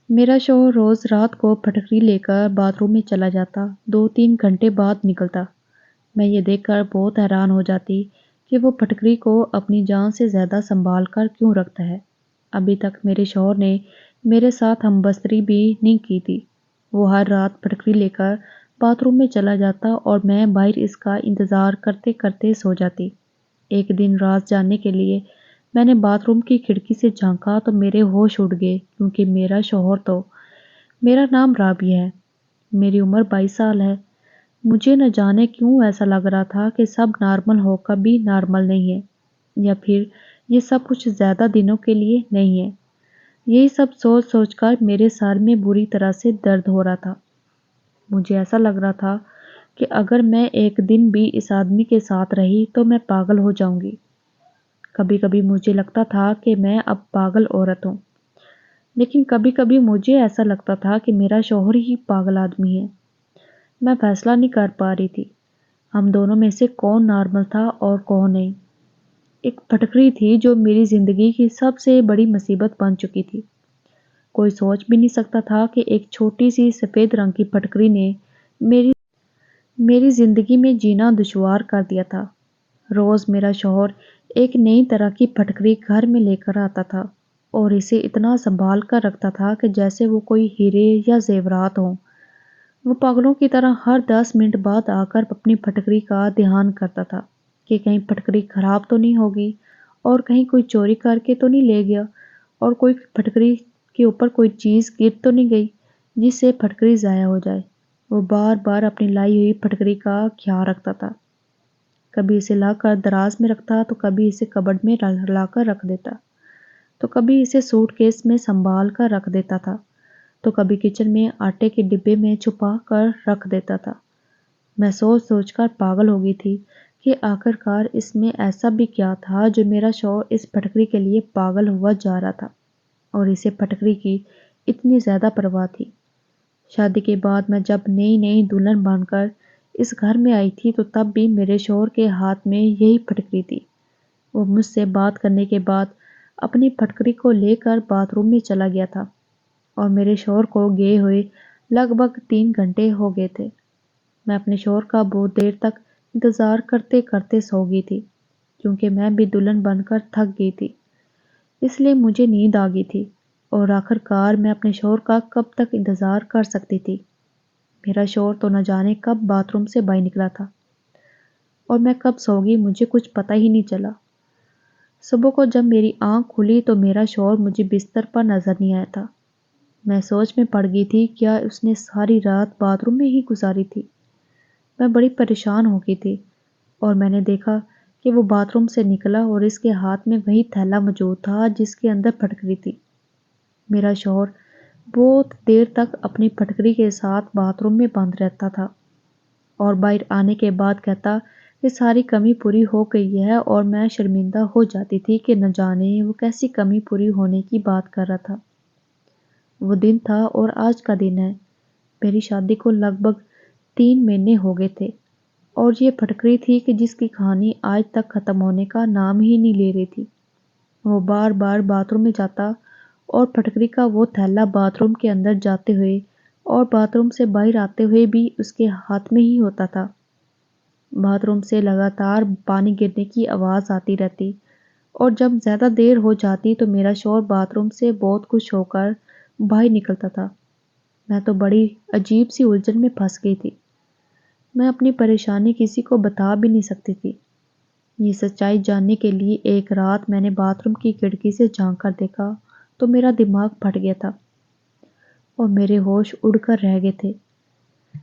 میرا شوہر روز رات کو پھٹکری لے کر باتھ روم میں چلا جاتا، 2-3 گھنٹے بعد نکلتا۔ میں یہ دیکھ کر بہت حیران ہو جاتی کہ وہ پھٹکری کو اپنی جان سے زیادہ سنبھال کر کیوں رکھتا ہے۔ ابھی تک میرے شوہر نے میرے ساتھ ہم بستری بھی نہیں کی تھی۔ وہ ہر رات پھٹکری لے کر باتھ روم میں چلا جاتا اور میں باہر اس کا انتظار کرتے کرتے سو جاتی۔ ایک دن راز جاننے کے لیے میں نے باتھ روم کی کھڑکی سے جھانکا تو میرے ہوش اڑ گئے، کیونکہ میرا شوہر تو میرا نام رابعہ ہے، میری عمر 22 سال ہے۔ مجھے نہ جانے کیوں ایسا لگ رہا تھا کہ سب نارمل ہو کر بھی نارمل نہیں ہے، یا پھر یہ سب کچھ زیادہ دنوں کے لیے نہیں ہے۔ یہی سب سوچ سوچ کر میرے سر میں بری طرح سے درد ہو رہا تھا۔ مجھے ایسا لگ رہا تھا کہ اگر میں ایک دن بھی اس آدمی کے ساتھ رہی تو میں پاگل ہو جاؤں گی۔ کبھی کبھی مجھے لگتا تھا کہ میں اب پاگل عورت ہوں، لیکن کبھی کبھی مجھے ایسا لگتا تھا کہ میرا شوہر ہی پاگل آدمی ہے۔ میں فیصلہ نہیں کر پا رہی تھی، ہم دونوں میں سے کون نارمل تھا اور کون نہیں۔ ایک پھٹکری تھی جو میری زندگی کی سب سے بڑی مصیبت بن چکی تھی۔ کوئی سوچ بھی نہیں سکتا تھا کہ ایک چھوٹی سی سفید رنگ کی پھٹکری نے میری زندگی میں جینا دشوار کر دیا تھا۔ روز میرا شوہر ایک نئی طرح کی پھٹکری گھر میں لے کر آتا تھا اور اسے اتنا سنبھال کر رکھتا تھا کہ جیسے وہ کوئی ہیرے یا زیورات ہوں۔ وہ پاگلوں کی طرح ہر 10 منٹ بعد آ کر اپنی پھٹکری کا دھیان کرتا تھا کہ کہیں پھٹکری خراب تو نہیں ہوگی، اور کہیں کوئی چوری کر کے تو نہیں لے گیا، اور کوئی پھٹکری کے اوپر کوئی چیز گر تو نہیں گئی جس سے پھٹکری ضائع ہو جائے۔ وہ بار بار اپنی لائی ہوئی پھٹکری کا خیال رکھتا تھا۔ کبھی اسے لا کر دراز میں رکھتا تو کبھی اسے کبڈ میں لا کر رکھ دیتا، تو کبھی اسے سوٹ کیس میں سنبھال کر رکھ دیتا تھا، تو کبھی کچن میں آٹے کے ڈبے میں چھپا کر رکھ دیتا تھا۔ میں سوچ سوچ کر پاگل ہو گئی تھی کہ آخرکار اس میں ایسا بھی کیا تھا جو میرا شوہر اس پھٹکری کے لیے پاگل ہوا جا رہا تھا، اور اسے پھٹکری کی اتنی زیادہ پرواہ تھی۔ شادی کے بعد میں جب نئی دلہن بن کر اس گھر میں آئی تھی تو تب بھی میرے شوہر کے ہاتھ میں یہی پھٹکری تھی۔ وہ مجھ سے بات کرنے کے بعد اپنی پھٹکری کو لے کر باتھ روم میں چلا گیا تھا، اور میرے شوہر کو گئے ہوئے لگ بھگ 3 گھنٹے ہو گئے تھے۔ میں اپنے شوہر کا بہت دیر تک انتظار کرتے کرتے سو گئی تھی، کیونکہ میں بھی دلہن بن کر تھک گئی تھی، اس لیے مجھے نیند آ گئی تھی، اور آخرکار میں اپنے شوہر کا کب تک انتظار کر سکتی تھی۔ میرا شوہر تو نہ جانے کب باتھ روم سے باہر نکلا تھا، اور میں کب سو گئی مجھے کچھ پتہ ہی نہیں چلا۔ صبح کو جب میری آنکھ کھلی تو میرا شوہر مجھے بستر پر نظر نہیں آیا تھا۔ میں سوچ میں پڑ گئی تھی کیا اس نے ساری رات باتھ روم میں ہی گزاری تھی۔ میں بڑی پریشان ہو گئی تھی، اور میں نے دیکھا کہ وہ باتھ روم سے نکلا اور اس کے ہاتھ میں وہی تھیلا موجود تھا جس کے اندر پھٹکری تھی۔ میرا شوہر بہت دیر تک اپنی پھٹکری کے ساتھ باتھ روم میں بند رہتا تھا، اور باہر آنے کے بعد کہتا کہ ساری کمی پوری ہو گئی ہے، اور میں شرمندہ ہو جاتی تھی کہ نہ جانے وہ کیسی کمی پوری ہونے کی بات کر رہا تھا۔ وہ دن تھا اور آج کا دن ہے۔ میری شادی کو لگ بھگ 3 مہینے ہو گئے تھے، اور یہ پھٹکری تھی کہ جس کی کہانی آج تک ختم ہونے کا نام ہی نہیں لے رہی تھی۔ وہ بار بار باتھ روم میں جاتا اور پھٹکری کا وہ تھیلا باتھ روم کے اندر جاتے ہوئے اور باتھ روم سے باہر آتے ہوئے بھی اس کے ہاتھ میں ہی ہوتا تھا۔ باتھ روم سے لگاتار پانی گرنے کی آواز آتی رہتی، اور جب زیادہ دیر ہو جاتی تو میرا شوہر باتھ روم سے بہت خوش ہو کر باہر نکلتا تھا۔ میں تو بڑی عجیب سی الجھن میں پھنس گئی تھی۔ میں اپنی پریشانی کسی کو بتا بھی نہیں سکتی تھی۔ یہ سچائی جاننے کے لیے ایک رات میں نے باتھ روم کی کھڑکی سے جھانک کر دیکھا تو میرا دماغ پھٹ گیا تھا، اور میرے ہوش اڑ کر رہ گئے تھے۔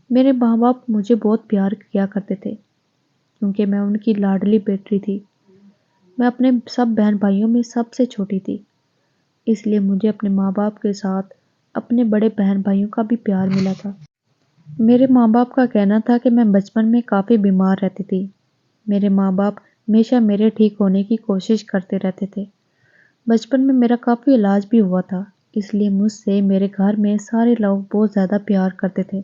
میرے ماں باپ مجھے بہت پیار کیا کرتے تھے، کیونکہ میں ان کی لاڈلی بیٹی تھی۔ میں اپنے سب بہن بھائیوں میں سب سے چھوٹی تھی، اس لیے مجھے اپنے ماں باپ کے ساتھ اپنے بڑے بہن بھائیوں کا بھی پیار ملا تھا۔ میرے ماں باپ کا کہنا تھا کہ میں بچپن میں کافی بیمار رہتی تھی۔ میرے ماں باپ ہمیشہ میرے ٹھیک ہونے کی کوشش کرتے رہتے تھے۔ بچپن میں میرا کافی علاج بھی ہوا تھا، اس لیے مجھ سے میرے گھر میں سارے لوگ بہت زیادہ پیار کرتے تھے۔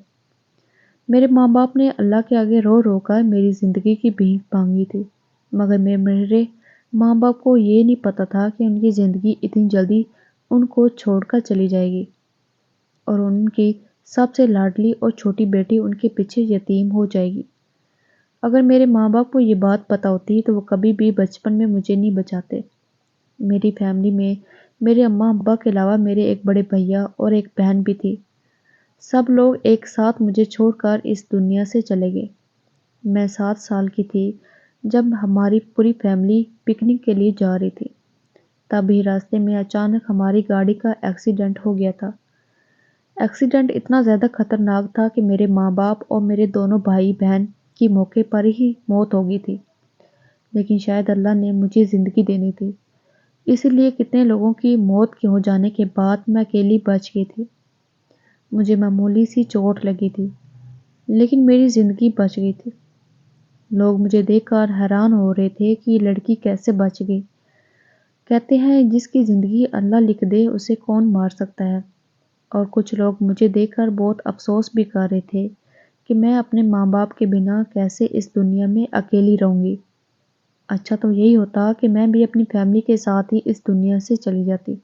میرے ماں باپ نے اللہ کے آگے رو رو کر میری زندگی کی بھیک مانگی تھی، مگر میرے ماں باپ کو یہ نہیں پتا تھا کہ ان کی زندگی اتنی جلدی ان کو چھوڑ کر چلی جائے گی۔ اور ان کی سب سے لاڈلی اور چھوٹی بیٹی ان کے پیچھے یتیم ہو جائے گی۔ اگر میرے ماں باپ کو یہ بات پتہ ہوتی تو وہ کبھی بھی بچپن میں مجھے نہیں بچاتے۔ میری فیملی میں میرے اماں ابا کے علاوہ میرے ایک بڑے بھیا اور ایک بہن بھی تھی۔ سب لوگ ایک ساتھ مجھے چھوڑ کر اس دنیا سے چلے گئے۔ میں 7 سال کی تھی جب ہماری پوری فیملی پکنک کے لیے جا رہی تھی۔ تبھی راستے میں اچانک ہماری گاڑی کا ایکسیڈنٹ ہو گیا تھا۔ ایکسیڈنٹ اتنا زیادہ خطرناک تھا کہ میرے ماں باپ اور میرے دونوں بھائی بہن کی موقع پر ہی موت ہو گئی تھی، لیکن شاید اللہ نے مجھے زندگی دینی تھی، اسی لیے کتنے لوگوں کی موت کے ہو جانے کے بعد میں اکیلی بچ گئی تھی۔ مجھے معمولی سی چوٹ لگی تھی، لیکن میری زندگی بچ گئی تھی۔ لوگ مجھے دیکھ کر حیران ہو رہے تھے کہ یہ لڑکی کیسے بچ گئی۔ کہتے ہیں جس کی زندگی اللہ لکھ دے اسے کون مار سکتا ہے۔ اور کچھ لوگ مجھے دیکھ کر بہت افسوس بھی کر رہے تھے کہ میں اپنے ماں باپ کے بنا کیسے اس دنیا میں اکیلی رہوں گی۔ اچھا تو یہی ہوتا کہ میں بھی اپنی فیملی کے ساتھ ہی اس دنیا سے چلی جاتی۔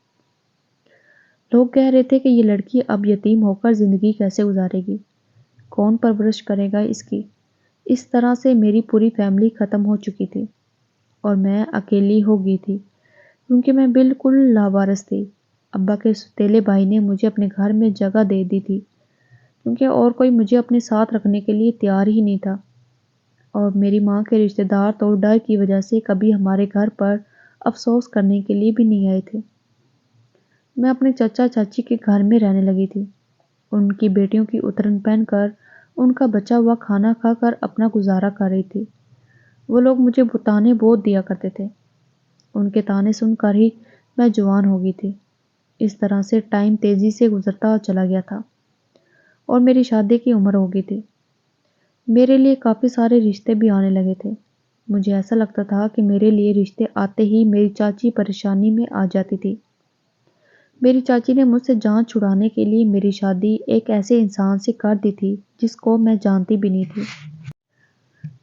لوگ کہہ رہے تھے کہ یہ لڑکی اب یتیم ہو کر زندگی کیسے گزارے گی، کون پرورش کرے گا اس کی۔ اس طرح سے میری پوری فیملی ختم ہو چکی تھی اور میں اکیلی ہو گئی تھی، کیونکہ میں بالکل لاوارث تھی۔ ابا کے سوتیلے بھائی نے مجھے اپنے گھر میں جگہ دے دی تھی، کیونکہ اور کوئی مجھے اپنے ساتھ رکھنے کے لیے تیار ہی نہیں تھا، اور میری ماں کے رشتہ دار تو ڈر کی وجہ سے کبھی ہمارے گھر پر افسوس کرنے کے لیے بھی نہیں آئے تھے۔ میں اپنے چچا چاچی کے گھر میں رہنے لگی تھی، ان کی بیٹیوں کی اترن پہن کر ان کا بچا ہوا کھانا کھا کر اپنا گزارا کر رہی تھی۔ وہ لوگ مجھے تانے بہت دیا کرتے تھے، ان کے تانے سن کر ہی میں جوان ہو گئی تھی۔ اس طرح سے ٹائم تیزی سے گزرتا چلا گیا تھا اور میری شادی کی عمر ہو گئی تھی۔ میرے لیے کافی سارے رشتے بھی آنے لگے تھے۔ مجھے ایسا لگتا تھا کہ میرے لیے رشتے آتے ہی میری چاچی پریشانی میں آ جاتی تھی۔ میری چاچی نے مجھ سے جان چھڑانے کے لیے میری شادی ایک ایسے انسان سے کر دی تھی جس کو میں جانتی بھی نہیں تھی۔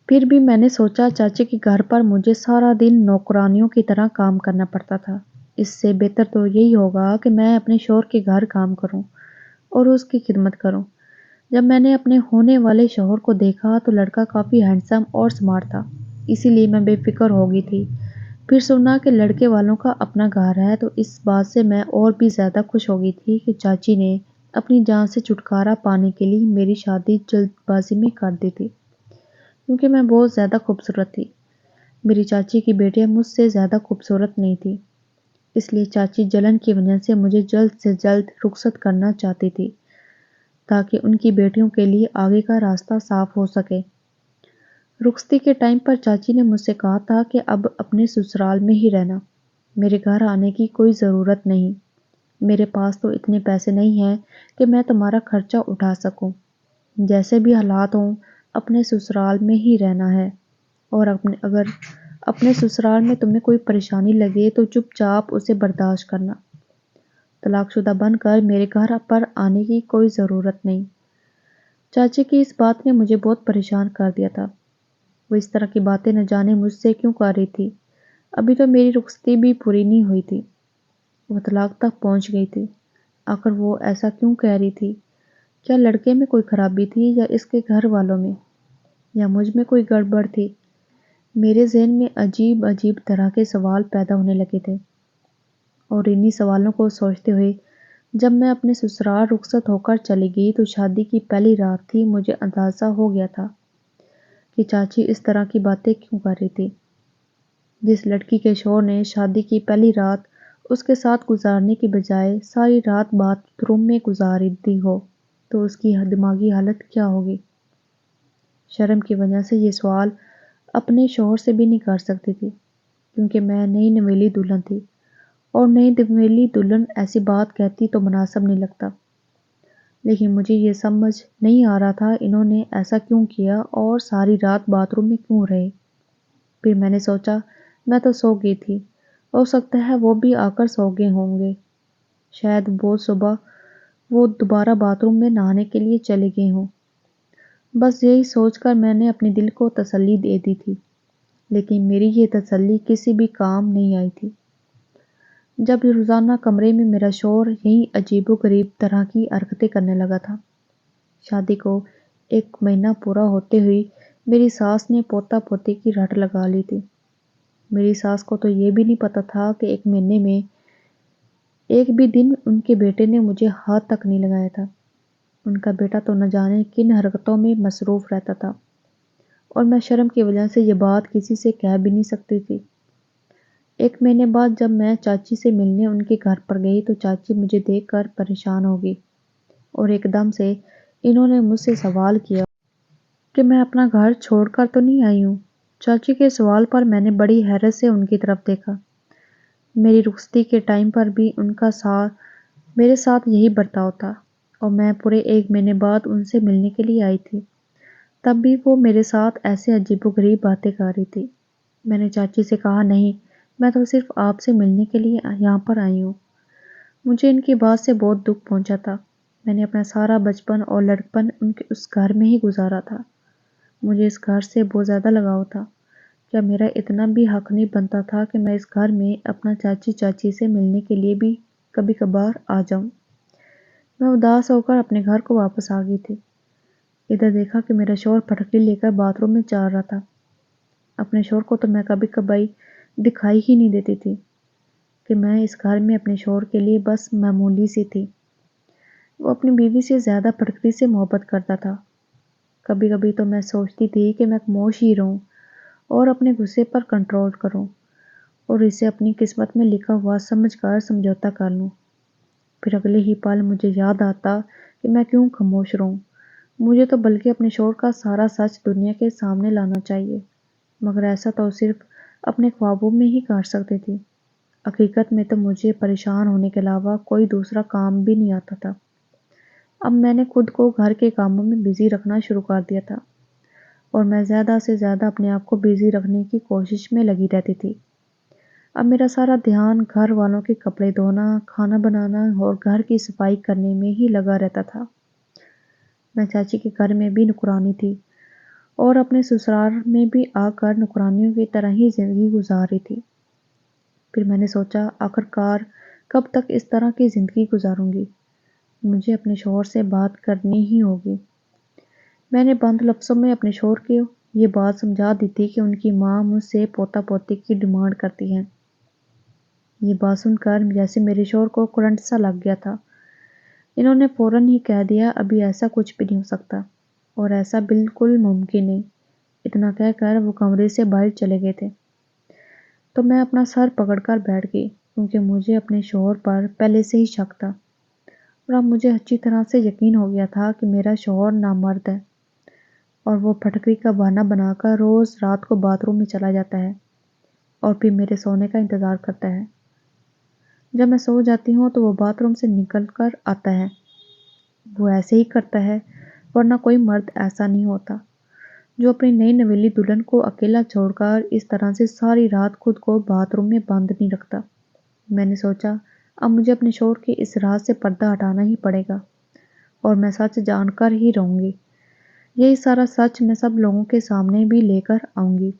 پھر بھی میں نے سوچا چاچی کے گھر پر مجھے سارا دن نوکرانیوں کی طرح کام کرنا پڑتا تھا، اس سے بہتر تو یہی ہوگا کہ میں اپنے شوہر کے گھر کام کروں اور اس کی خدمت کروں۔ جب میں نے اپنے ہونے والے شوہر کو دیکھا تو لڑکا کافی ہینڈسم اور سمارٹ تھا، اسی لیے میں بے فکر ہو گئی تھی۔ پھر سنا کہ لڑکے والوں کا اپنا گھر ہے تو اس بات سے میں اور بھی زیادہ خوش ہو گئی تھی کہ چاچی نے اپنی جان سے چھٹکارا پانے کے لیے میری شادی جلد بازی میں کر دی تھی، کیونکہ میں بہت زیادہ خوبصورت تھی۔ میری چاچی کی بیٹیاں مجھ سے زیادہ خوبصورت نہیں تھی، اس لیے چاچی جلن کی وجہ سے مجھے جلد سے جلد رخصت کرنا چاہتی تھی تاکہ ان کی بیٹیوں کے لیے آگے کا راستہ صاف ہو سکے۔ رخصتی کے ٹائم پر چاچی نے مجھ سے کہا تھا کہ اب اپنے سسرال میں ہی رہنا، میرے گھر آنے کی کوئی ضرورت نہیں۔ میرے پاس تو اتنے پیسے نہیں ہیں کہ میں تمہارا خرچہ اٹھا سکوں، جیسے بھی حالات ہوں اپنے سسرال میں ہی رہنا ہے، اور اگر اپنے سسرال میں تمہیں کوئی پریشانی لگے تو چپ چاپ اسے برداشت کرنا، طلاق شدہ بن کر میرے گھر پر آنے کی کوئی ضرورت نہیں۔ چاچی کی اس بات نے مجھے بہت پریشان کر دیا تھا۔ وہ اس طرح کی باتیں نہ جانے مجھ سے کیوں کر رہی تھی۔ ابھی تو میری رخصتی بھی پوری نہیں ہوئی تھی، وہ طلاق تک پہنچ گئی تھی۔ آخر وہ ایسا کیوں کہہ رہی تھی؟ کیا لڑکے میں کوئی خرابی تھی یا اس کے گھر والوں میں، یا مجھ میں کوئی گڑبڑ تھی؟ میرے ذہن میں عجیب عجیب طرح کے سوال پیدا ہونے لگے تھے، اور انہی سوالوں کو سوچتے ہوئے جب میں اپنے سسرال رخصت ہو کر چلی گئی تو شادی کی پہلی رات تھی، مجھے اندازہ ہو گیا تھا کہ چاچی اس طرح کی باتیں کیوں کر رہی تھی۔ جس لڑکی کے شوہر نے شادی کی پہلی رات اس کے ساتھ گزارنے کی بجائے ساری رات باتھ روم میں گزار دی ہو تو اس کی دماغی حالت کیا ہوگی۔ شرم کی وجہ سے یہ سوال اپنے شوہر سے بھی نہیں کر سکتی تھی، کیونکہ میں نئی نویلی دلہن تھی، اور نئی نویلی دلہن ایسی بات کہتی تو مناسب نہیں لگتا۔ لیکن مجھے یہ سمجھ نہیں آ رہا تھا انہوں نے ایسا کیوں کیا اور ساری رات باتھ روم میں کیوں رہے۔ پھر میں نے سوچا میں تو سو گئی تھی، ہو سکتا ہے وہ بھی آ کر سو گئے ہوں گے، شاید بہت صبح وہ دوبارہ باتھ روم میں نہانے کے لیے چلے گئے ہوں۔ بس یہی سوچ کر میں نے اپنے دل کو تسلی دے دی تھی، لیکن میری یہ تسلی کسی بھی کام نہیں آئی تھی۔ جب روزانہ کمرے میں میرا شوہر یہی عجیب و غریب طرح کی حرکتیں کرنے لگا تھا۔ شادی کو 1 مہینہ پورا ہوتے ہوئی میری ساس نے پوتا پوتی کی رٹ لگا لی تھی۔ میری ساس کو تو یہ بھی نہیں پتا تھا کہ 1 مہینے میں ایک بھی دن ان کے بیٹے نے مجھے ہاتھ تک نہیں لگایا تھا۔ ان کا بیٹا تو نہ جانے کن حرکتوں میں مصروف رہتا تھا، اور میں شرم کی وجہ سے یہ بات کسی سے کہہ بھی نہیں سکتی تھی۔ 1 مہینے بعد جب میں چاچی سے ملنے ان کے گھر پر گئی تو چاچی مجھے دیکھ کر پریشان ہو گئی، اور ایک دم سے انہوں نے مجھ سے سوال کیا کہ میں اپنا گھر چھوڑ کر تو نہیں آئی ہوں۔ چاچی کے سوال پر میں نے بڑی حیرت سے ان کی طرف دیکھا۔ میری رخصتی کے ٹائم پر بھی ان کا میرے ساتھ یہی برتاؤ تھا، اور میں پورے 1 مہینے بعد ان سے ملنے کے لیے آئی تھی۔ تب بھی وہ میرے ساتھ ایسے عجیب و غریب باتیں کر رہی تھی۔ میں نے چاچی سے کہا، نہیں، میں تو صرف آپ سے ملنے کے لیے یہاں پر آئی ہوں۔ مجھے ان کی بات سے بہت دکھ پہنچا تھا۔ میں نے اپنا سارا بچپن اور لڑکپن ان کے اس گھر میں ہی گزارا تھا۔ مجھے اس گھر سے بہت زیادہ لگاؤ تھا۔ کیا میرا اتنا بھی حق نہیں بنتا تھا کہ میں اس گھر میں اپنا چاچی سے ملنے کے لیے بھی کبھی کبھار آ جاؤں؟ میں اداس ہو کر اپنے گھر کو واپس آ گئی تھی۔ ادھر دیکھا کہ میرا شوہر پھٹکڑی لے کر باتھ روم میں چل رہا تھا۔ اپنے شوہر کو تو میں کبھی کبھی دکھائی ہی نہیں دیتی تھی کہ میں اس گھر میں اپنے شوہر کے لیے بس معمولی سی تھی۔ وہ اپنی بیوی سے زیادہ پھٹکڑی سے محبت کرتا تھا۔ کبھی کبھی تو میں سوچتی تھی کہ میں خاموش ہی رہوں اور اپنے غصے پر کنٹرول کروں، اور اسے اپنی قسمت میں لکھا ہوا سمجھ کر سمجھوتا کر لوں۔ پھر اگلے ہی پل مجھے یاد آتا کہ میں کیوں خاموش رہوں، مجھے تو بلکہ اپنے شوہر کا سارا سچ دنیا کے سامنے لانا چاہیے، مگر ایسا تو صرف اپنے خوابوں میں ہی کر سکتی تھی۔ حقیقت میں تو مجھے پریشان ہونے کے علاوہ کوئی دوسرا کام بھی نہیں آتا تھا۔ اب میں نے خود کو گھر کے کاموں میں بزی رکھنا شروع کر دیا تھا، اور میں زیادہ سے زیادہ اپنے آپ کو بزی رکھنے کی کوشش میں لگی رہتی تھی۔ اب میرا سارا دھیان گھر والوں کے کپڑے دھونا، کھانا بنانا اور گھر کی صفائی کرنے میں ہی لگا رہتا تھا۔ میں چاچی کے گھر میں بھی نوکرانی تھی، اور اپنے سسرال میں بھی آ کر نوکرانیوں کی طرح ہی زندگی گزار رہی تھی۔ پھر میں نے سوچا، آخرکار کب تک اس طرح کی زندگی گزاروں گی؟ مجھے اپنے شوہر سے بات کرنی ہی ہوگی۔ میں نے بند لفظوں میں اپنے شوہر کو یہ بات سمجھا دی تھی کہ ان کی ماں مجھ سے پوتا پوتی کی ڈیمانڈ کرتی ہے۔ یہ بات سن کر جیسے میرے شوہر کو کرنٹ سا لگ گیا تھا۔ انہوں نے فوراً ہی کہہ دیا، ابھی ایسا کچھ بھی نہیں ہو سکتا، اور ایسا بالکل ممکن نہیں۔ اتنا کہہ کر وہ کمرے سے باہر چلے گئے تھے۔ تو میں اپنا سر پکڑ کر بیٹھ گئی، کیونکہ مجھے اپنے شوہر پر پہلے سے ہی شک تھا، اور اب مجھے اچھی طرح سے یقین ہو گیا تھا کہ میرا شوہر نامرد ہے، اور وہ پھٹکری کا بہانہ بنا کر روز رات کو باتھ روم میں چلا جاتا ہے اور پھر میرے سونے کا انتظار کرتا ہے۔ جب میں سو جاتی ہوں تو وہ باتھ روم سے نکل کر آتا ہے۔ وہ ایسے ہی کرتا ہے، ورنہ کوئی مرد ایسا نہیں ہوتا جو اپنی نئی نویلی دلہن کو اکیلا چھوڑ کر اس طرح سے ساری رات خود کو باتھ روم میں بند نہیں رکھتا۔ میں نے سوچا، اب مجھے اپنے شوہر کے اس راز سے پردہ ہٹانا ہی پڑے گا، اور میں سچ جان کر ہی رہوں گی۔ یہی سارا سچ میں سب لوگوں کے سامنے بھی لے کر آؤں گی۔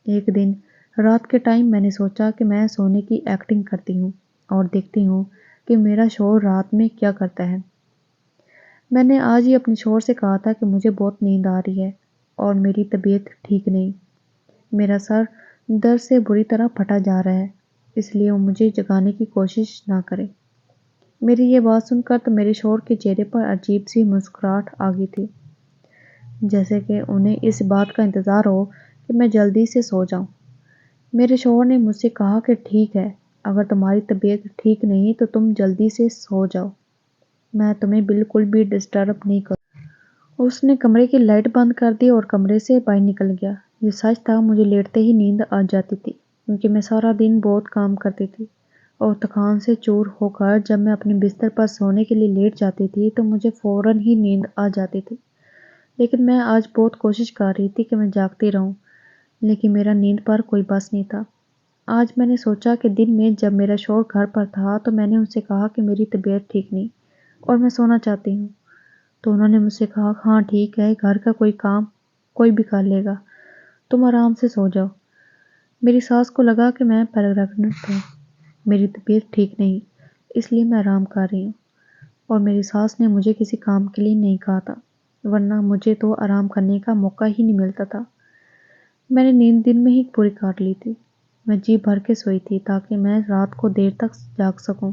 ایک دن رات کے ٹائم میں نے سوچا کہ میں سونے کی ایکٹنگ کرتی ہوں اور دیکھتی ہوں کہ میرا شوہر رات میں کیا کرتا ہے۔ میں نے آج ہی اپنے شوہر سے کہا تھا کہ مجھے بہت نیند آ رہی ہے اور میری طبیعت ٹھیک نہیں، میرا سر درد سے بری طرح پھٹا جا رہا ہے، اس لیے وہ مجھے جگانے کی کوشش نہ کرے۔ میری یہ بات سن کر تو میرے شوہر کے چہرے پر عجیب سی مسکراہٹ آ گئی تھی، جیسے کہ انہیں اس بات کا انتظار ہو کہ میں جلدی سے سو جاؤں۔ میرے شوہر نے مجھ سے کہا کہ ٹھیک ہے، اگر تمہاری طبیعت ٹھیک نہیں تو تم جلدی سے سو جاؤ، میں تمہیں بالکل بھی ڈسٹرب نہیں کروں۔ اس نے کمرے کی لائٹ بند کر دی اور کمرے سے باہر نکل گیا۔ یہ سچ تھا، مجھے لیٹتے ہی نیند آ جاتی تھی، کیونکہ میں سارا دن بہت کام کرتی تھی، اور تھکان سے چور ہو کر جب میں اپنے بستر پر سونے کے لیے لیٹ جاتی تھی تو مجھے فوراً ہی نیند آ جاتی تھی۔ لیکن میں آج بہت کوشش کر رہی تھی کہ میں جاگتی رہوں، لیکن میرا نیند پر کوئی بس نہیں تھا۔ آج میں نے سوچا کہ دن میں جب میرا شوہر گھر پر تھا تو میں نے ان سے کہا کہ میری طبیعت ٹھیک نہیں اور میں سونا چاہتی ہوں، تو انہوں نے مجھ سے کہا، ہاں ٹھیک ہے، گھر کا کوئی کام کوئی بھی کر لے گا، تم آرام سے سو جاؤ۔ میری ساس کو لگا کہ میں پیگنٹ ہوں، میری طبیعت ٹھیک نہیں، اس لیے میں آرام کر رہی ہوں، اور میری ساس نے مجھے کسی کام کے لیے نہیں کہا تھا، ورنہ مجھے تو آرام کرنے کا موقع ہی نہیں ملتا تھا۔ میں نے نیند دن میں ہی پوری کاٹ لی تھی۔ میں جی بھر کے سوئی تھی تاکہ میں رات کو دیر تک جاگ سکوں۔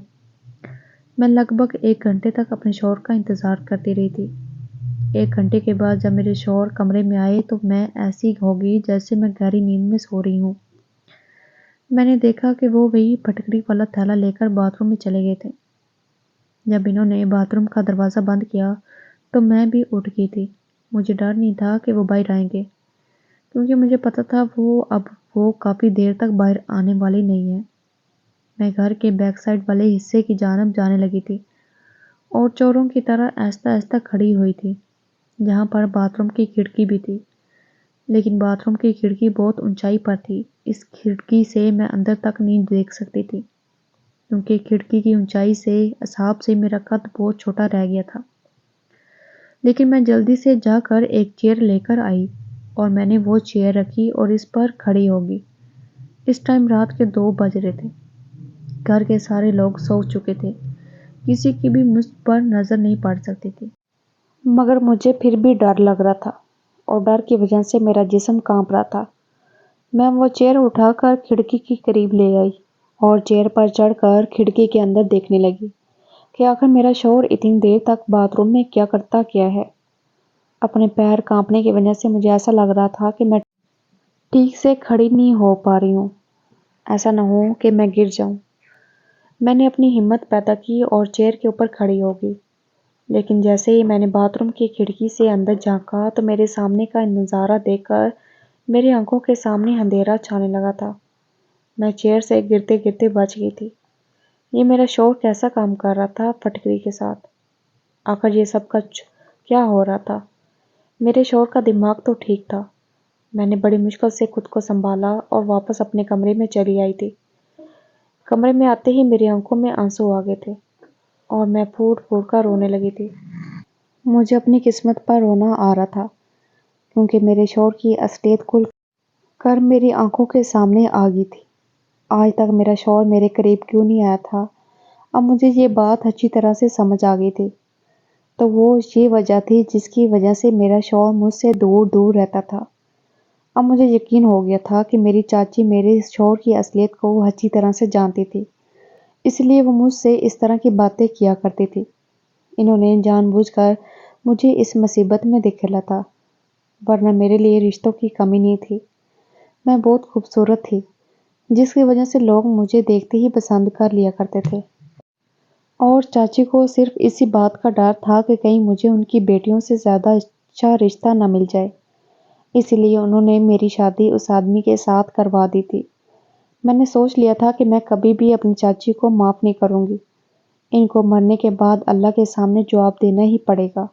میں لگ بھگ 1 گھنٹے تک اپنے شوہر کا انتظار کرتی رہی تھی۔ 1 گھنٹے کے بعد جب میرے شوہر کمرے میں آئے تو میں ایسی ہو گئی جیسے میں گہری نیند میں سو رہی ہوں۔ میں نے دیکھا کہ وہ وہی پھٹکری والا تھیلا لے کر باتھ روم میں چلے گئے تھے۔ جب انہوں نے باتھ روم کا دروازہ بند کیا تو میں بھی اٹھ گئی تھی۔ مجھے ڈر نہیں تھا کہ وہ باہر آئیں گے، کیونکہ مجھے پتا تھا وہ کافی دیر تک باہر آنے والے نہیں ہیں۔ میں گھر کے بیک سائڈ والے حصے کی جانب جانے لگی تھی اور چوروں کی طرح آہستہ آہستہ کھڑی ہوئی تھی، جہاں پر باتھ روم کی کھڑکی بھی تھی۔ لیکن باتھ روم کی کھڑکی بہت اونچائی پر تھی۔ اس کھڑکی سے میں اندر تک نہیں دیکھ سکتی تھی، کیونکہ کھڑکی کی اونچائی سے حساب سے میرا قد بہت چھوٹا رہ گیا تھا۔ لیکن میں جلدی سے جا کر ایک چیئر لے کر آئی اور میں نے وہ چیئر رکھی اور اس پر کھڑی ہو گئی۔ اس ٹائم رات کے 2 بج رہے تھے۔ گھر کے سارے لوگ سو چکے تھے، کسی کی بھی مجھ پر نظر نہیں پڑ سکتی تھی، مگر مجھے پھر بھی ڈر لگ رہا تھا اور ڈر کی وجہ سے میرا جسم کانپ رہا تھا۔ میں وہ چیئر اٹھا کر کھڑکی کے قریب لے آئی اور چیئر پر چڑھ کر کھڑکی کے اندر دیکھنے لگی کہ آخر میرا شوہر اتنی دیر تک باتھ روم میں کیا ہے۔ اپنے پیر کانپنے کی وجہ سے مجھے ایسا لگ رہا تھا کہ میں ٹھیک سے کھڑی نہیں ہو پا رہی ہوں، ایسا نہ ہو کہ میں گر جاؤں۔ میں نے اپنی ہمت پیدا کی اور چیئر کے اوپر کھڑی ہو گئی، لیکن جیسے ہی میں نے باتھ روم کی کھڑکی سے اندر جھانکا تو میرے سامنے کا نظارہ دیکھ کر میری آنکھوں کے سامنے اندھیرا چھانے لگا تھا۔ میں چیئر سے گرتے گرتے بچ گئی تھی۔ یہ میرا شوہر کیسا کام کر رہا تھا پھٹکری کے ساتھ؟ آخر یہ سب کچھ کیا ہو رہا تھا؟ میرے شوہر کا دماغ تو ٹھیک تھا۔ میں نے بڑی مشکل سے خود کو سنبھالا اور واپس اپنے کمرے میں چلی آئی تھی۔ کمرے میں آتے ہی میری آنکھوں میں آنسو آ گئے تھے اور میں پھوٹ پھوٹ کر رونے لگی تھی۔ مجھے اپنی قسمت پر رونا آ رہا تھا، کیونکہ میرے شوہر کی اصلیت کھل کر میری آنکھوں کے سامنے آ گئی تھی۔ آج تک میرا شوہر میرے قریب کیوں نہیں آیا تھا؟ اب مجھے یہ بات اچھی طرح سے سمجھ آ گئی تھی۔ تو وہ یہ وجہ تھی جس کی وجہ سے میرا شوہر مجھ سے دور دور رہتا تھا۔ اب مجھے یقین ہو گیا تھا کہ میری چاچی میرے شوہر کی اصلیت کو اچھی طرح سے جانتی تھی، اس لیے وہ مجھ سے اس طرح کی باتیں کیا کرتی تھی۔ انہوں نے جان بوجھ کر مجھے اس مصیبت میں دکھیلا تھا، ورنہ میرے لیے رشتوں کی کمی نہیں تھی۔ میں بہت خوبصورت تھی، جس کی وجہ سے لوگ مجھے دیکھتے ہی پسند کر لیا کرتے تھے، اور چاچی کو صرف اسی بات کا ڈر تھا کہ کہیں مجھے ان کی بیٹیوں سے زیادہ اچھا رشتہ نہ مل جائے، اسی لیے انہوں نے میری شادی اس آدمی کے ساتھ کروا دی تھی۔ میں نے سوچ لیا تھا کہ میں کبھی بھی اپنی چاچی کو معاف نہیں کروں گی۔ ان کو مرنے کے بعد اللہ کے سامنے جواب دینا ہی پڑے گا،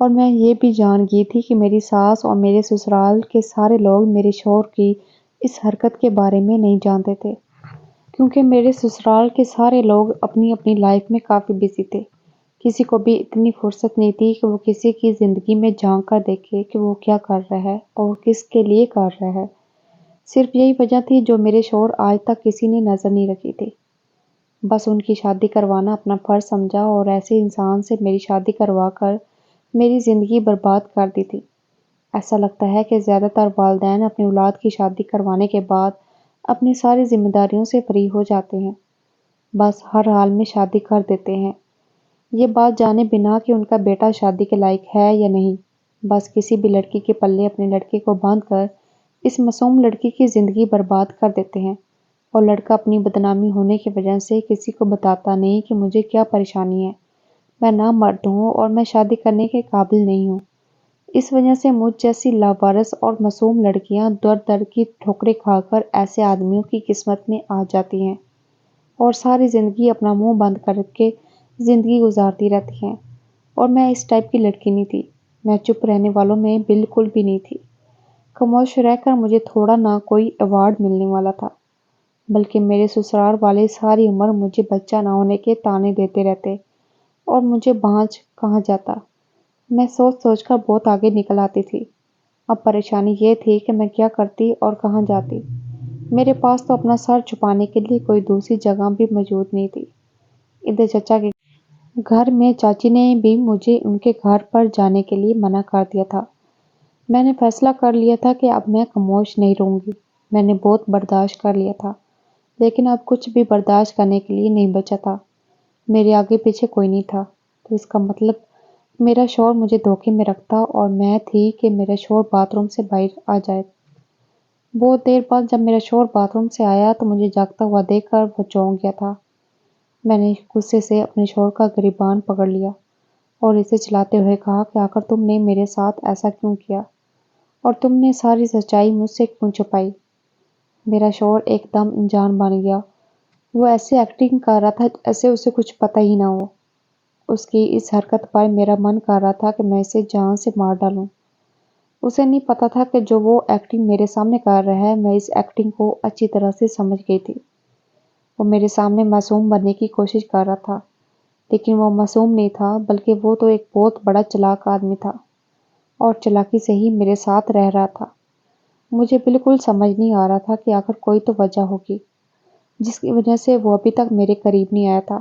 اور میں یہ بھی جان گئی تھی کہ میری ساس اور میرے سسرال کے سارے لوگ میرے شوہر کی اس حرکت کے بارے میں نہیں جانتے تھے، کیونکہ میرے سسرال کے سارے لوگ اپنی اپنی لائف میں کافی بزی تھے۔ کسی کو بھی اتنی فرصت نہیں تھی کہ وہ کسی کی زندگی میں جھانک کر دیکھے کہ وہ کیا کر رہا ہے اور کس کے لیے کر رہا ہے۔ صرف یہی وجہ تھی جو میرے شوہر آج تک کسی نے نظر نہیں رکھی تھی۔ بس ان کی شادی کروانا اپنا فرض سمجھا اور ایسے انسان سے میری شادی کروا کر میری زندگی برباد کر دی تھی۔ ایسا لگتا ہے کہ زیادہ تر والدین اپنی اولاد کی شادی کروانے کے بعد اپنی ساری ذمہ داریوں سے فری ہو جاتے ہیں، بس ہر حال میں شادی کر دیتے ہیں، یہ بات جانے بنا کہ ان کا بیٹا شادی کے لائق ہے یا نہیں۔ بس کسی بھی لڑکی کے پلے اپنے لڑکے کو باندھ کر اس معصوم لڑکی کی زندگی برباد کر دیتے ہیں، اور لڑکا اپنی بدنامی ہونے کی وجہ سے کسی کو بتاتا نہیں کہ مجھے کیا پریشانی ہے، میں نامرد ہوں اور میں شادی کرنے کے قابل نہیں ہوں۔ اس وجہ سے مجھ جیسی لاوارث اور معصوم لڑکیاں در در کی ٹھوکریں کھا کر ایسے آدمیوں کی قسمت میں آ جاتی ہیں اور ساری زندگی اپنا منہ بند کر کے زندگی گزارتی رہتی ہیں۔ اور میں اس ٹائپ کی لڑکی نہیں تھی، میں چپ رہنے والوں میں بالکل بھی نہیں تھی۔ خاموش رہ کر مجھے تھوڑا نہ کوئی ایوارڈ ملنے والا تھا، بلکہ میرے سسرال والے ساری عمر مجھے بچہ نہ ہونے کے طعنے دیتے رہتے اور مجھے بانجھ کہا جاتا۔ میں سوچ سوچ کر بہت آگے نکل آتی تھی۔ اب پریشانی یہ تھی کہ میں کیا کرتی اور کہاں جاتی۔ میرے پاس تو اپنا سر چھپانے کے لیے کوئی دوسری جگہ بھی موجود نہیں تھی۔ ادھر چچا کے گھر میں چاچی نے بھی مجھے ان کے گھر پر جانے کے لیے منع کر دیا تھا۔ میں نے فیصلہ کر لیا تھا کہ اب میں خاموش نہیں رہوں گی۔ میں نے بہت برداشت کر لیا تھا، لیکن اب کچھ بھی برداشت کرنے کے لیے نہیں بچا تھا۔ میرے آگے پیچھے کوئی نہیں تھا، تو اس کا مطلب میرا شوہر مجھے دھوکے میں رکھتا اور میں تھی کہ میرا شوہر باتھ روم سے باہر آ جائے۔ بہت دیر بعد جب میرا شوہر باتھ روم سے آیا تو مجھے جاگتا ہوا دیکھ کر وہ چونک گیا تھا۔ میں نے غصے سے اپنے شوہر کا گریبان پکڑ لیا اور اسے چلاتے ہوئے کہا کہ آخر تم نے میرے ساتھ ایسا کیوں کیا اور تم نے ساری سچائی مجھ سے کیوں چھپائی؟ میرا شوہر ایک دم انجان بن گیا۔ وہ ایسے ایکٹنگ کر رہا تھا جیسے اسے کچھ پتہ ہی نہ ہو۔ اس کی اس حرکت پر میرا من کر رہا تھا کہ میں اسے جان سے مار ڈالوں۔ اسے نہیں پتا تھا کہ جو وہ ایکٹنگ میرے سامنے کر رہا ہے، میں اس ایکٹنگ کو اچھی طرح سے سمجھ گئی تھی۔ وہ میرے سامنے معصوم بننے کی کوشش کر رہا تھا، لیکن وہ معصوم نہیں تھا، بلکہ وہ تو ایک بہت بڑا چلاک آدمی تھا اور چالاکی سے ہی میرے ساتھ رہ رہا تھا۔ مجھے بالکل سمجھ نہیں آ رہا تھا کہ آخر کوئی تو وجہ ہوگی جس کی وجہ سے وہ ابھی تک میرے قریب نہیں آیا تھا،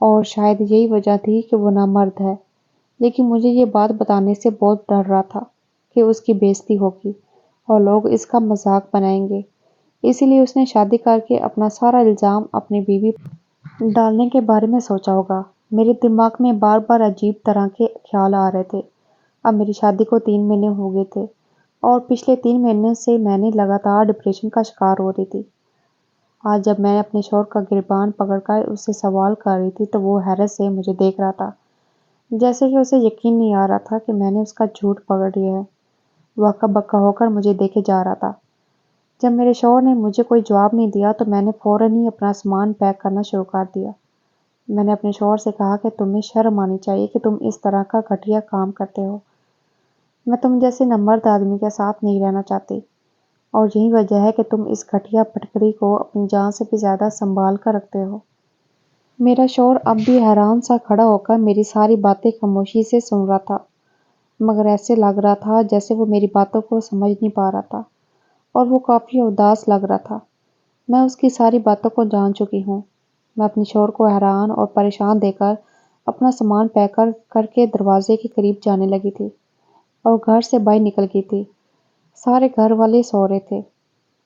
اور شاید یہی وجہ تھی کہ وہ نامرد ہے۔ لیکن مجھے یہ بات بتانے سے بہت ڈر رہا تھا کہ اس کی بے عزتی ہوگی اور لوگ اس کا مذاق بنائیں گے، اسی لیے اس نے شادی کر کے اپنا سارا الزام اپنی بیوی پر ڈالنے کے بارے میں سوچا ہوگا۔ میرے دماغ میں بار بار عجیب طرح کے خیال آ رہے تھے۔ اب میری شادی کو 3 مہینے ہو گئے تھے اور پچھلے 3 مہینوں سے میں نے لگاتار ڈپریشن کا شکار ہو رہی تھی۔ آج جب میں اپنے شوہر کا گریبان پکڑ کر اس سے سوال کر رہی تھی تو وہ حیرت سے مجھے دیکھ رہا تھا، جیسے کہ اسے یقین نہیں آ رہا تھا کہ میں نے اس کا جھوٹ پکڑ لیا ہے۔ وہ ہکا بکا ہو کر مجھے دیکھے جا رہا تھا۔ جب میرے شوہر نے مجھے کوئی جواب نہیں دیا تو میں نے فوراً ہی اپنا سامان پیک کرنا شروع کر دیا۔ میں نے اپنے شوہر سے کہا کہ تمہیں شرم آنی چاہیے کہ تم اس طرح کا گھٹیا کام کرتے ہو۔ میں تم جیسے نامرد آدمی کے ساتھ نہیں رہنا چاہتی، اور یہی وجہ ہے کہ تم اس گھٹیا پٹکری کو اپنی جان سے بھی زیادہ سنبھال کر رکھتے ہو۔ میرا شوہر اب بھی حیران سا کھڑا ہو کر میری ساری باتیں خاموشی سے سن رہا تھا، مگر ایسے لگ رہا تھا جیسے وہ میری باتوں کو سمجھ نہیں پا رہا تھا، اور وہ کافی اداس لگ رہا تھا۔ میں اس کی ساری باتوں کو جان چکی ہوں۔ میں اپنے شوہر کو حیران اور پریشان دیکھ کر اپنا سامان پیک کر کے دروازے کے قریب جانے لگی تھی اور گھر سے باہر نکل گئی تھی۔ سارے گھر والے سو رہے تھے۔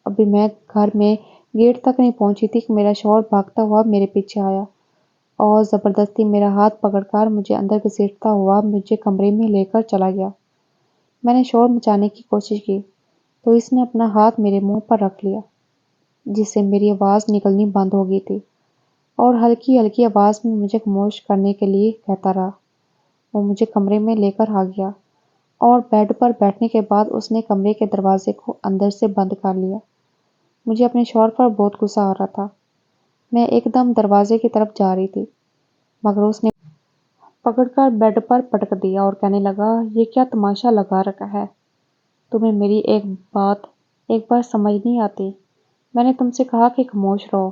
ابھی میں گھر میں گیٹ تک نہیں پہنچی تھی کہ میرا شوہر بھاگتا ہوا میرے پیچھے آیا اور زبردستی میرا ہاتھ پکڑ کر مجھے اندر گھسیٹتا ہوا مجھے کمرے میں لے کر چلا گیا۔ میں نے شور مچانے کی کوشش کی تو اس نے اپنا ہاتھ میرے منہ پر رکھ لیا، جس سے میری آواز نکلنی بند ہو گئی تھی، اور ہلکی ہلکی آواز میں مجھے خاموش کرنے کے لیے کہتا رہا۔ وہ مجھے کمرے میں لے کر آ گیا اور بیڈ پر بیٹھنے کے بعد اس نے کمرے کے دروازے کو اندر سے بند کر لیا۔ مجھے اپنے شوہر پر بہت غصہ آ رہا تھا۔ میں ایک دم دروازے کی طرف جا رہی تھی، مگر اس نے پکڑ کر بیڈ پر پٹک دیا اور کہنے لگا، یہ کیا تماشا لگا رکھا ہے؟ تمہیں میری ایک بار سمجھ نہیں آتی؟ میں نے تم سے کہا کہ خاموش رہو،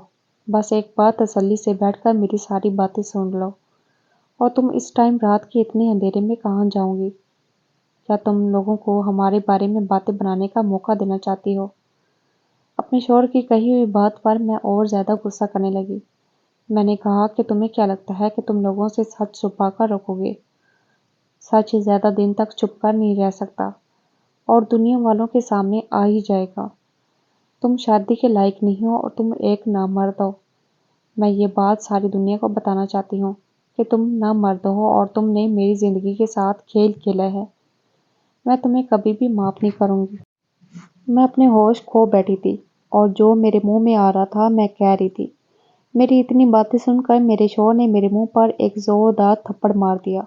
بس ایک بار تسلی سے بیٹھ کر میری ساری باتیں سن لو، اور تم اس ٹائم رات کے اتنے اندھیرے میں کہاں جاؤں گی؟ کیا تم لوگوں کو ہمارے بارے میں باتیں بنانے کا موقع دینا چاہتی ہو؟ اپنے شوہر کی کہی ہوئی بات پر میں اور زیادہ غصہ کرنے لگی۔ میں نے کہا کہ تمہیں کیا لگتا ہے کہ تم لوگوں سے سچ چھپا کر رکھو گے؟ سچ زیادہ دن تک چھپ کر نہیں رہ سکتا اور دنیا والوں کے سامنے آ ہی جائے گا۔ تم شادی کے لائق نہیں ہو اور تم ایک نامرد ہو۔ میں یہ بات ساری دنیا کو بتانا چاہتی ہوں کہ تم نامرد ہو اور تم نے میری زندگی کے ساتھ کھیل کھیلا ہے۔ میں تمہیں کبھی بھی معاف نہیں کروں گی۔ میں اپنے ہوش کھو بیٹھی تھی اور جو میرے منہ میں آ رہا تھا میں کہہ رہی تھی۔ میری اتنی باتیں سن کر میرے شوہر نے میرے منہ پر ایک زوردار تھپڑ مار دیا۔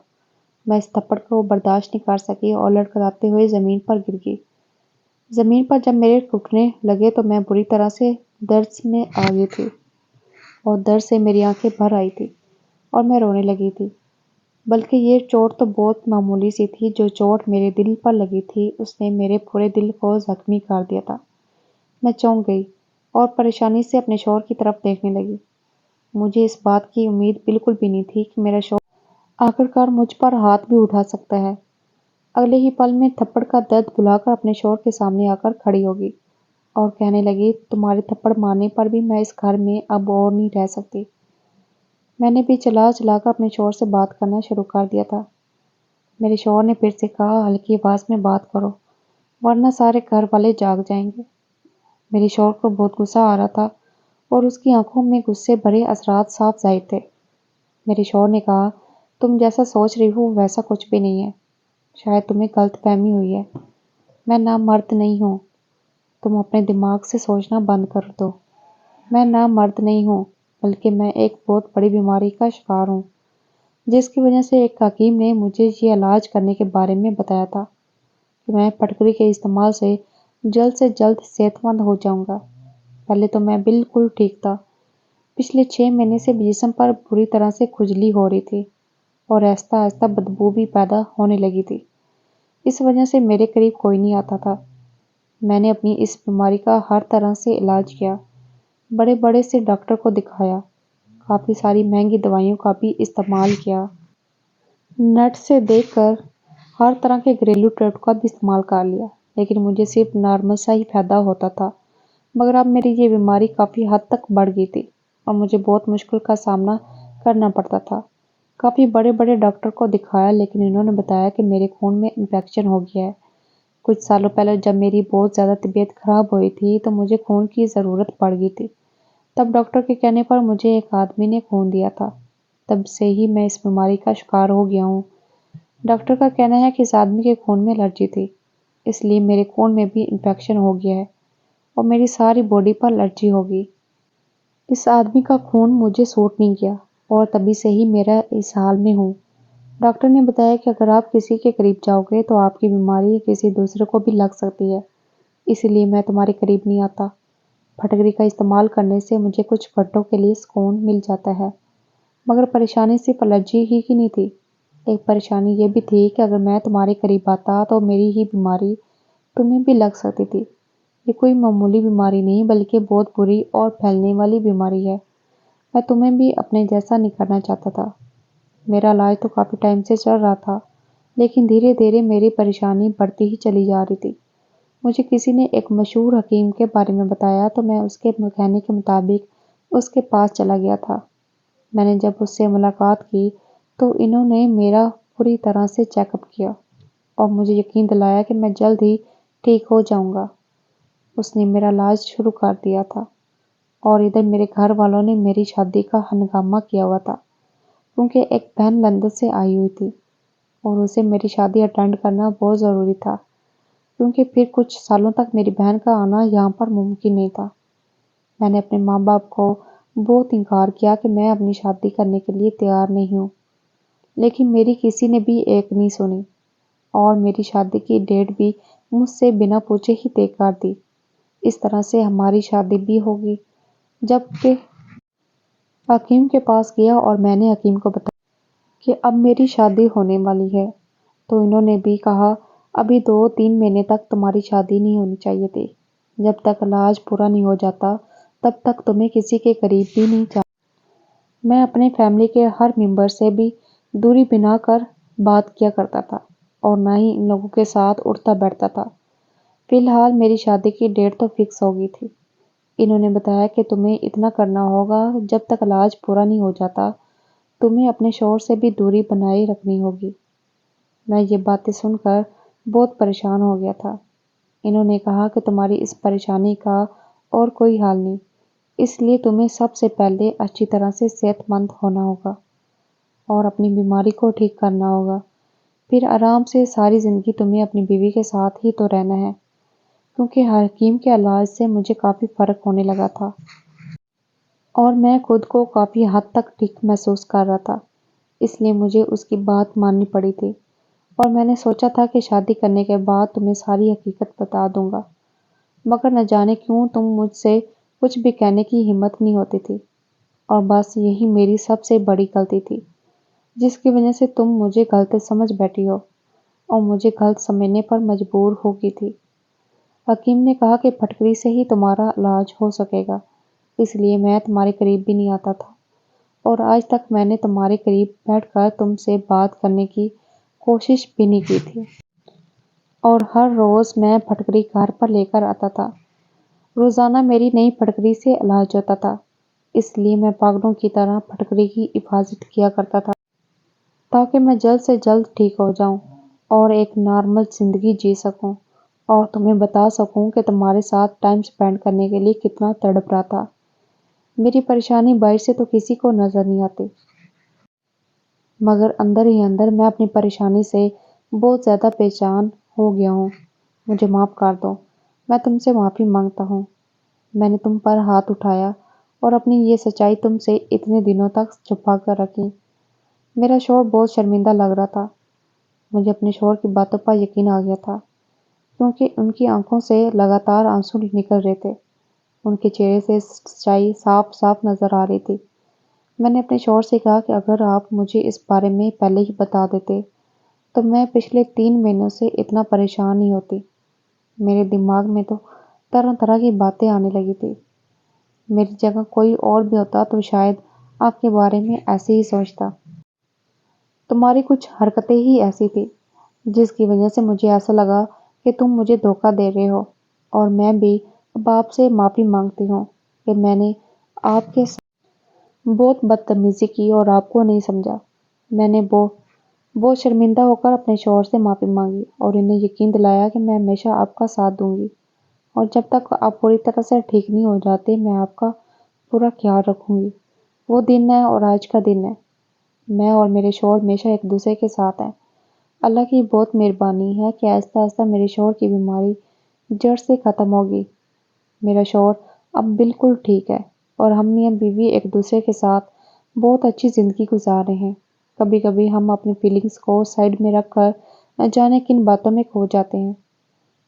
میں اس تھپڑ کو برداشت نہیں کر سکی اور لڑکھڑاتے ہوئے زمین پر گر گئی۔ زمین پر جب میرے گھٹنے لگے تو میں بری طرح سے درد میں آ گئی تھی اور درد سے میری آنکھیں بھر آئی تھی اور میں رونے لگی تھی۔ بلکہ یہ چوٹ تو بہت معمولی سی تھی، جو چوٹ میرے دل پر لگی تھی اس نے میرے پورے دل کو زخمی کر دیا تھا۔ میں چونک گئی اور پریشانی سے اپنے شوہر کی طرف دیکھنے لگی۔ مجھے اس بات کی امید بالکل بھی نہیں تھی کہ میرا شوہر آخر کار مجھ پر ہاتھ بھی اٹھا سکتا ہے۔ اگلے ہی پل میں تھپڑ کا درد بھلا کر اپنے شوہر کے سامنے آ کر کھڑی ہو گئی اور کہنے لگی تمہارے تھپڑ مارنے پر بھی میں اس گھر میں اب اور نہیں رہ سکتی۔ میں نے بھی چلا چلا کر اپنے شوہر سے بات کرنا شروع کر دیا تھا۔ میرے شوہر نے پھر سے کہا ہلکی آواز میں بات کرو ورنہ سارے گھر والے جاگ جائیں گے۔ میرے شوہر کو بہت غصہ آ رہا تھا اور اس کی آنکھوں میں غصے بھرے اثرات صاف ظاہر تھے۔ میرے شوہر نے کہا تم جیسا سوچ رہی ہو ویسا کچھ بھی نہیں ہے، شاید تمہیں غلط فہمی ہوئی ہے، میں نامرد نہیں ہوں، تم اپنے دماغ سے سوچنا بند کر دو، میں نامرد نہیں ہوں بلکہ میں ایک بہت بڑی بیماری کا شکار ہوں جس کی وجہ سے ایک حکیم نے مجھے یہ علاج کرنے کے بارے میں بتایا تھا کہ میں پھٹکری کے استعمال سے جلد صحت مند ہو جاؤں گا۔ پہلے تو میں بالکل ٹھیک تھا، پچھلے 6 مہینے سے جسم پر بری طرح سے کھجلی ہو رہی تھی اور آہستہ آہستہ بدبو بھی پیدا ہونے لگی تھی، اس وجہ سے میرے قریب کوئی نہیں آتا تھا۔ میں نے اپنی اس بیماری کا ہر طرح سے علاج کیا، بڑے بڑے سے ڈاکٹر کو دکھایا، کافی ساری مہنگی دوائیوں کا بھی استعمال کیا، نیٹ سے دیکھ کر ہر طرح کے گھریلو ٹوٹکوں کا بھی استعمال کر لیا، لیکن مجھے صرف نارمل سا ہی فائدہ ہوتا تھا۔ مگر اب میری یہ بیماری کافی حد تک بڑھ گئی تھی اور مجھے بہت مشکل کا سامنا کرنا پڑتا تھا۔ کافی بڑے بڑے ڈاکٹر کو دکھایا لیکن انہوں نے بتایا کہ میرے خون میں انفیکشن ہو گیا ہے۔ کچھ سالوں پہلے جب میری بہت زیادہ طبیعت خراب ہوئی تھی تو مجھے خون کی ضرورت پڑ گئی تھی، تب ڈاکٹر کے کہنے پر مجھے ایک آدمی نے خون دیا تھا، تب سے ہی میں اس بیماری کا شکار ہو گیا ہوں۔ ڈاکٹر کا کہنا ہے کہ اس آدمی کے خون میں الرجی تھی، اس لیے میرے خون میں بھی انفیکشن ہو گیا ہے اور میری ساری باڈی پر الرجی ہوگی۔ اس آدمی کا خون مجھے سوٹ نہیں کیا اور تبھی سے ہی میرا اس حال میں ہوں۔ ڈاکٹر نے بتایا کہ اگر آپ کسی کے قریب جاؤ گے تو آپ کی بیماری کسی دوسرے کو بھی لگ سکتی ہے، اسی لیے میں تمہارے قریب نہیں آتا۔ پھٹکری کا استعمال کرنے سے مجھے کچھ گھنٹوں کے لیے سکون مل جاتا ہے، مگر پریشانی صرف الرجی ہی کی نہیں تھی، ایک پریشانی یہ بھی تھی کہ اگر میں تمہارے قریب آتا تو میری ہی بیماری تمہیں بھی لگ سکتی تھی۔ یہ کوئی معمولی بیماری نہیں بلکہ بہت بری اور پھیلنے والی بیماری ہے، میں تمہیں بھی اپنے جیسا نہیں کرنا چاہتا تھا۔ میرا علاج تو کافی ٹائم سے چل رہا تھا لیکن دھیرے دھیرے میری پریشانی بڑھتی ہی چلی جا رہی تھی۔ مجھے کسی نے ایک مشہور حکیم کے بارے میں بتایا تو میں اس کے کہنے کے مطابق اس کے پاس چلا گیا تھا۔ میں نے جب اس سے ملاقات کی تو انہوں نے میرا پوری طرح سے چیک اپ کیا اور مجھے یقین دلایا کہ میں جلد ہی ٹھیک ہو جاؤں گا۔ اس نے میرا علاج شروع کر دیا تھا اور ادھر میرے گھر والوں نے میری شادی کا ہنگامہ کیا ہوا تھا کیونکہ ایک بہن لندن سے آئی ہوئی تھی اور اسے میری شادی اٹینڈ کرنا بہت ضروری تھا کیونکہ پھر کچھ سالوں تک میری بہن کا آنا یہاں پر ممکن نہیں تھا۔ میں نے اپنے ماں باپ کو بہت انکار کیا کہ میں اپنی شادی کرنے کے لیے تیار نہیں ہوں، لیکن میری کسی نے بھی ایک نہیں سنی اور میری شادی کی ڈیٹ بھی مجھ سے بنا پوچھے ہی طے کر دی۔ اس طرح سے ہماری شادی بھی ہوگی۔ جب کہ حکیم کے پاس گیا اور میں نے حکیم کو بتایا کہ اب میری شادی ہونے والی ہے تو انہوں نے بھی کہا ابھی 2-3 مہینے تک تمہاری شادی نہیں ہونی چاہیے تھی، جب تک علاج پورا نہیں ہو جاتا تب تک تمہیں کسی کے قریب بھی نہیں جانا۔ میں اپنے فیملی کے ہر ممبر سے بھی دوری بنا کر بات کیا کرتا تھا اور نہ ہی ان لوگوں کے ساتھ اٹھتا بیٹھتا تھا۔ فی الحال میری شادی کی ڈیٹ تو فکس ہو گئی تھی۔ انہوں نے بتایا کہ تمہیں اتنا کرنا ہوگا جب تک علاج پورا نہیں ہو جاتا تمہیں اپنے شوہر سے بھی دوری بنائے رکھنی ہوگی۔ میں یہ باتیں سن کر بہت پریشان ہو گیا تھا۔ انہوں نے کہا کہ تمہاری اس پریشانی کا اور کوئی حل نہیں، اس لیے تمہیں سب سے پہلے اچھی طرح سے صحت مند ہونا ہوگا اور اپنی بیماری کو ٹھیک کرنا ہوگا، پھر آرام سے ساری زندگی تمہیں اپنی بیوی کے ساتھ ہی تو رہنا ہے۔ کیونکہ حکیم کے علاج سے مجھے کافی فرق ہونے لگا تھا اور میں خود کو کافی حد تک ٹھیک محسوس کر رہا تھا، اس لیے مجھے اس کی بات ماننی پڑی تھی اور میں نے سوچا تھا کہ شادی کرنے کے بعد تمہیں ساری حقیقت بتا دوں گا، مگر نہ جانے کیوں تم مجھ سے کچھ بھی کہنے کی ہمت نہیں ہوتی تھی اور بس یہی میری سب سے بڑی غلطی تھی جس کی وجہ سے تم مجھے غلط سمجھ بیٹھی ہو اور مجھے غلط سمجھنے پر مجبور ہو گئی تھی۔ حکیم نے کہا کہ پھٹکری سے ہی تمہارا علاج ہو سکے گا، اس لیے میں تمہارے قریب بھی نہیں آتا تھا اور آج تک میں نے تمہارے قریب بیٹھ کر تم سے بات کرنے کی کوشش بھی نہیں کی تھی اور ہر روز میں پھٹکری گھر پر لے کر آتا تھا روزانہ میری نئی پھٹکری سے علاج ہوتا تھا، اس لیے میں پاگلوں کی طرح پھٹکری کی حفاظت کیا کرتا تھا تاکہ میں جلد سے جلد ٹھیک ہو جاؤں اور ایک نارمل زندگی جی سکوں اور تمہیں بتا سکوں کہ تمہارے ساتھ ٹائم سپینڈ کرنے کے لیے کتنا تڑپ رہا تھا۔ میری پریشانی باہر سے تو کسی کو نظر نہیں آتی، مگر اندر ہی اندر میں اپنی پریشانی سے بہت زیادہ پریشان ہو گیا ہوں۔ مجھے معاف کر دو، میں تم سے معافی مانگتا ہوں۔ میں نے تم پر ہاتھ اٹھایا اور اپنی یہ سچائی تم سے اتنے دنوں تک چھپا کر رکھی۔ میرا شوہر بہت شرمندہ لگ رہا تھا۔ مجھے اپنے شوہر کی باتوں پر یقین آ گیا تھا کیونکہ ان کی آنکھوں سے لگاتار آنسو نکل رہے تھے۔ ان کے چہرے سے سچائی صاف صاف نظر آ رہی تھی۔ میں نے اپنے شوہر سے کہا کہ اگر آپ مجھے اس بارے میں پہلے ہی بتا دیتے تو میں پچھلے 3 مہینوں سے اتنا پریشان نہیں ہوتی۔ میرے دماغ میں تو طرح طرح کی باتیں آنے لگی تھی۔ میری جگہ کوئی اور بھی ہوتا تو شاید آپ کے بارے میں ایسے ہی سوچتا۔ تمہاری کچھ حرکتیں ہی ایسی تھی جس کی وجہ سے مجھے ایسا لگا کہ تم مجھے دھوکہ دے رہے ہو، اور میں بھی اب آپ سے معافی مانگتی ہوں کہ میں نے آپ کے ساتھ بہت بدتمیزی کی اور آپ کو نہیں سمجھا۔ میں نے بہت شرمندہ ہو کر اپنے شوہر سے معافی مانگی اور انہیں یقین دلایا کہ میں ہمیشہ آپ کا ساتھ دوں گی اور جب تک آپ پوری طرح سے ٹھیک نہیں ہو جاتے میں آپ کا پورا خیال رکھوں گی۔ وہ دن ہے اور آج کا دن ہے۔ میں اور میرے شوہر ہمیشہ ایک دوسرے کے ساتھ ہیں۔ اللہ کی بہت مہربانی ہے کہ آہستہ آہستہ میرے شوہر کی بیماری جڑ سے ختم ہوگی۔ میرا شوہر اب بالکل ٹھیک ہے اور ہم میاں بیوی ایک دوسرے کے ساتھ بہت اچھی زندگی گزار رہے ہیں۔ کبھی کبھی ہم اپنی فیلنگز کو سائڈ میں رکھ کر نہ جانے کن باتوں میں کھو جاتے ہیں۔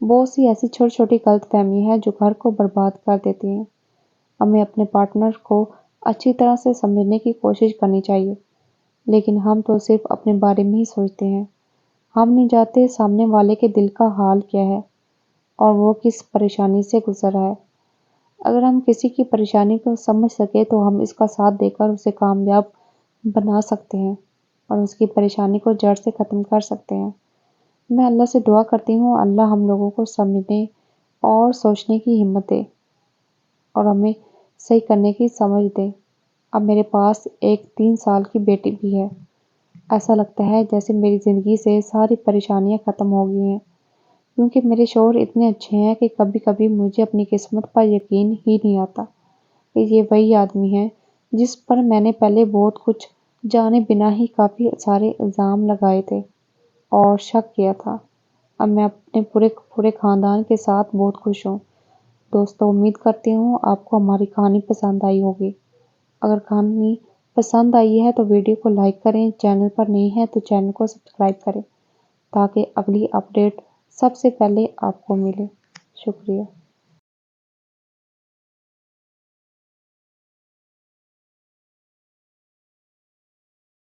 بہت سی ایسی چھوٹی چھوٹی غلط فہمی ہے جو گھر کو برباد کر دیتی ہیں۔ ہمیں اپنے پارٹنر کو اچھی طرح سے سمجھنے کی کوشش کرنی چاہیے، لیکن ہم تو صرف اپنے بارے میں ہی سوچتے ہیں۔ ہم نہیں جانتے سامنے والے کے دل کا حال کیا ہے اور وہ کس پریشانی سے گزر رہا ہے۔ اگر ہم کسی کی پریشانی کو سمجھ سکے تو ہم اس کا ساتھ دے کر اسے کامیاب بنا سکتے ہیں اور اس کی پریشانی کو جڑ سے ختم کر سکتے ہیں۔ میں اللہ سے دعا کرتی ہوں اللہ ہم لوگوں کو سمجھنے اور سوچنے کی ہمت دے اور ہمیں صحیح کرنے کی سمجھ دے۔ اب میرے پاس ایک 3 سال کی بیٹی بھی ہے۔ ایسا لگتا ہے جیسے میری زندگی سے ساری پریشانیاں ختم ہو گئی ہیں کیونکہ میرے شوہر اتنے اچھے ہیں کہ کبھی کبھی مجھے اپنی قسمت پر یقین ہی نہیں آتا کہ یہ وہی آدمی ہے جس پر میں نے پہلے بہت کچھ جانے بنا ہی کافی سارے الزام لگائے تھے اور شک کیا تھا۔ اب میں اپنے پورے خاندان کے ساتھ بہت خوش ہوں۔ دوستو، امید کرتی ہوں آپ کو ہماری کہانی پسند آئی ہوگی۔ اگر کہانی پسند آئی ہے تو ویڈیو کو لائک کریں، چینل پر نئے ہیں تو چینل کو سبسکرائب کریں تاکہ اگلی اپڈیٹ سب سے پہلے آپ کو ملے۔ شکریہ۔